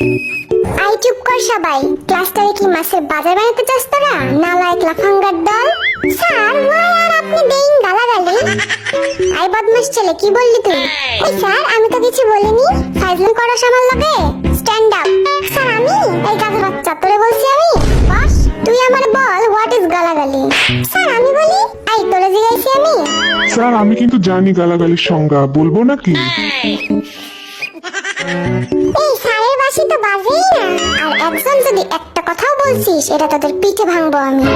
I চুপ কর সবাই। ক্লাসটারে কি মাছের বাজার বানাতে চাস তোরা? নালায়েক লাফাঙ্গার দল। স্যার ওয়াই আর আপনি দেইন গালাগালি? আই বদমাশ ছেলে, কি বললি তুই? এই স্যার আমি তো কিছু বলিনি। ফাইজলাম করো আমার লগে। Stand up. স্যার আমি এই গাধা বাচ্চা তোরে বলছি আমি? বস তুই আমার বল হোয়াট ইজ গালাগালি? স্যার আমি বলি আই তোরে জিগাইছি আমি? স্যার আমি কিন্তু জানি গালাগালির সংজ্ঞা, বলবো নাকি? এই স্যারের বাসি তো বাজেই না। আর একজন যদি একটা কথাও বলছিস এটা তোদের পিঠে ভাঙবো আমি।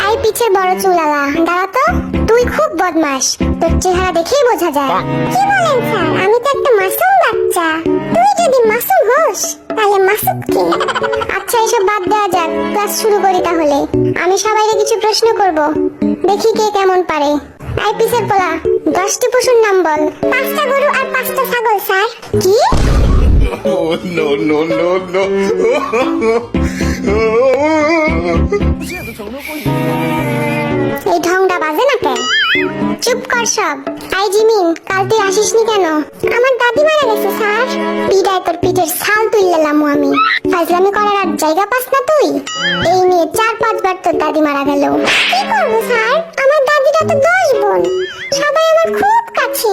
আই পিছের বড় চুলালা দাঁড়া তো। তুই খুব বদমাশ, তোর চেহারা দেখেই বোঝা যায়। কি বলেন স্যার? আমি তো একটা মাসুম বাচ্চা। তুই যদি মাসুম হোস তাহলে মাসুদ কে? আচ্ছা এসব বাদ দেওয়া যাক, ক্লাস শুরু করি তাহলে। আমি সবাইকে কিছু প্রশ্ন করব, দেখি কে কেমন পারে। আই পিছের পোলা 10টি পশুর নাম বল। 5টা গরু আর 5টা ছাগল স্যার। কি? Oh, no, no, no, no. এই ঢংটা বাজে না কেন? চুপ কর সব। আই জিমিন কাল তুই আসিসনি কেন? আমার দাদি মারা গেছে স্যার। পিড়ায় তোর পিঠের ছাল তুললাম আমি। ফাজলামি করার আর জায়গা পাস না তুই? এই নিয়ে 4-5 বার তোর দাদি মারা গেল। কি করবো স্যার? আমার দাদিটা তো 10 বোন, সবাই আমার খুব কাছে।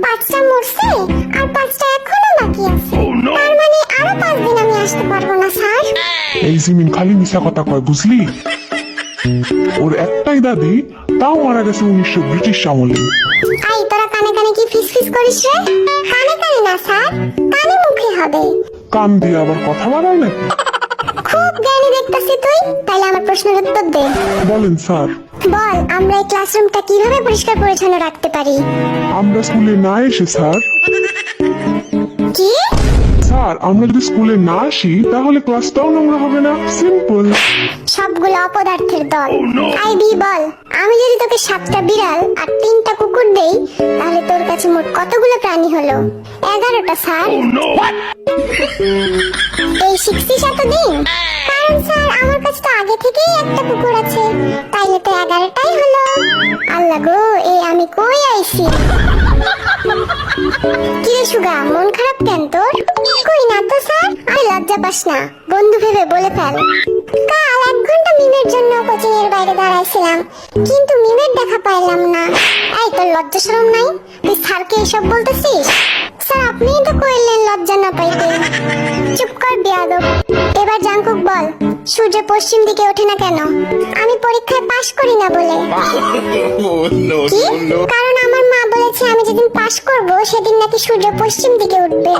5টা মরছে আর 5টা এখনো বাকি আছে। তার মানে আরো 5 দিন আমি আসতে পারবো না স্যার। এই জিমিন খালি মিশা কথা কয়, বুঝলি? ওর একটাই দাদি, তাও মারা গেছে 1900 ব্রিটিশ আমলে। আই তোরা কানে কানে কি ফিসফিস করিস রে? কানে কানে না স্যার, কানে মুখে হবে। কান দিয়ে আবার কথা বাড়ায় নাকি? খুব জ্ঞানী দেখতাছি তুই। তাইলে আমার প্রশ্নের উত্তর দে। বলেন স্যার। বল আমরা এই ক্লাসরুমটা কিভাবে পরিষ্কার পরিচ্ছন্ন রাখতে পারি? আমরা স্কুলে না এসে স্যার। কি? স্যার আমরা যদি স্কুলে না আসি তাহলে ক্লাসটাও নোংরা হবে না, সিম্পল। সবগুলো অপদার্থের দল। আইবি বল, আমি যদি তোকে 7টা বিড়াল আর 3টা কুকুর দেই তাহলে তোর কাছে মোট কতগুলো প্রাণী হলো? 11টা স্যার। এই শিখছিস এতদিন? কারণ স্যার আমার কাছে তো আগে থেকেই একটা কুকুর আছে, তাইলে তো 11টাই হলো। আল্লাহ গো, এই আমি কই আইছি? কিরে সুগা, মন খারাপ কেন তোর? কই না তো স্যার। আরে লজ্জা পাস না, বন্ধু ভেবে বলে ফেল। কাল 1 ঘন্টা মিমের জন্য কোচিং এর বাইরে দাঁড়াইছিলাম, কিন্তু মিমের দেখা পাইলাম না। এই তোর লজ্জা শরম নাই? তুই স্যারকে এসব বলতেছিস? স্যার আপনিই তো কইলেন লজ্জা না পাইতে। চুপ কর বেয়াদব। এবার জাঙ্কুক বল, সূর্য পশ্চিম দিকে ওঠে না কেন? আমি পরীক্ষায় পাশ করি না বলে। Oh, no, কি? no, no. কারণ আমার মা বলেছে আমি যেদিন পাশ করব সেদিন নাকি সূর্য পশ্চিম দিকে উঠবে।